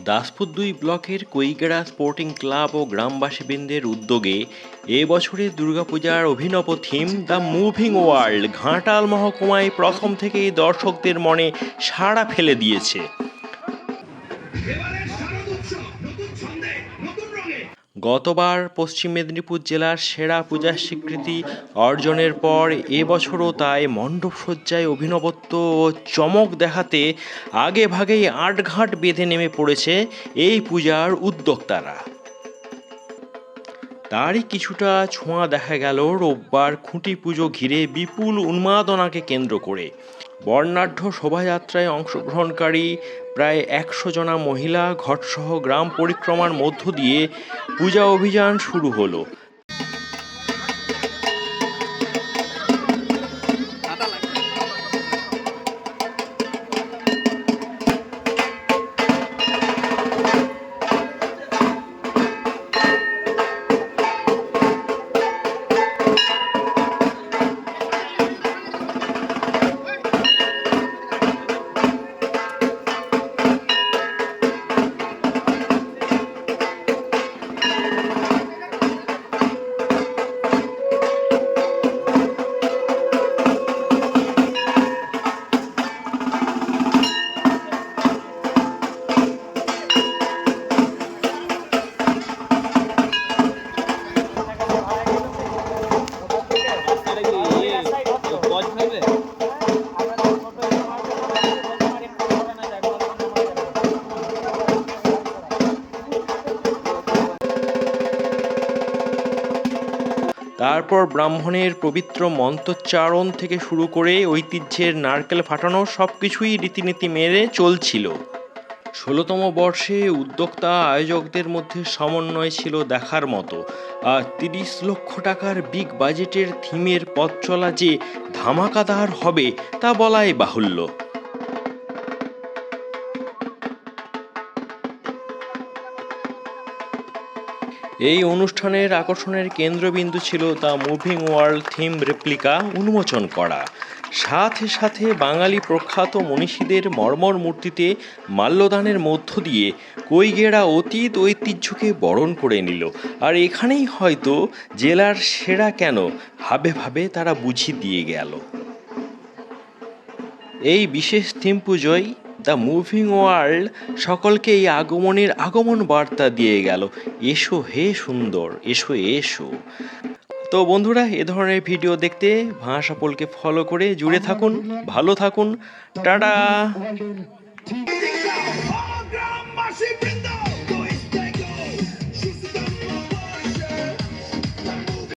দাসপুর ২ ব্লকের কৈগেড়া sporting club ও গ্রামবাসীবৃন্দের উদ্যোগে এ বছরের দুর্গাপূজার অভিনব theme the moving world Ghatal মহকুমায় প্রথম থেকেই দর্শকদের মনে সাড়া ফেলে দিয়েছে। গতবার পশ্চিম মেদিনীপুর জেলার সেরা পূজার স্বীকৃতি অর্জনের পর এবছরও তাই মণ্ডপসজ্জায় অভিনবত্ব ও চমক দেখাতে আগে ভাগেই আটঘাট বেঁধে নেমে পড়েছে এই পূজার উদ্যোক্তারা। তারই কিছুটা ছোঁয়া দেখা গেল রোববার খুঁটি পুজো ঘিরে বিপুল উন্মাদনাকে কেন্দ্র করে। বর্ণাঢ্য শোভাযাত্রায় অংশগ্রহণকারী প্রায় ১০০ জনা মহিলা ঘটসহ গ্রাম পরিক্রমার মধ্য দিয়ে পূজা অভিযান শুরু হলো। তারপর ব্রাহ্মণের পবিত্র মন্ত্রোচ্চারণ থেকে শুরু করে ঐতিহ্যের নারকেল ফাটানো সবকিছুই রীতিনীতি মেনে চলছিল। ১৬তম বর্ষে উদ্যোক্তা আয়োজকদের মধ্যে সমন্বয় ছিল দেখার মতো। আর ৩০ লক্ষ টাকার বিগ বাজেটের থিমের পথ চলা যে ধামাকাদার হবে তা বলাই বাহুল্য। এই অনুষ্ঠানের আকর্ষণের কেন্দ্রবিন্দু ছিল the moving world theme replica উন্মোচন করা। সাথে সাথে বাঙালি প্রখ্যাত মনীষীদের মর্মর মূর্তিতে মাল্যদানের মধ্য দিয়ে কৈগেড়া অতীত ঐতিহ্যকে বরণ করে নিল। আর এখানেই হয়তো জেলার সেরা কেন ভাবে ভাবে তারা বুঝিয়ে দিয়ে গেল। এই বিশেষ থিম পুজোয় দ্য মুভিং ওয়ার্ল্ড সকলকে এই আগমন বার্তা দিয়ে গেল, এসো হে সুন্দর, এসো এসো। তো বন্ধুরা, এ ধরনের ভিডিও দেখতে ভাষা পোলকে ফলো করে জুড়ে থাকুন। ভালো থাকুন, টাটা।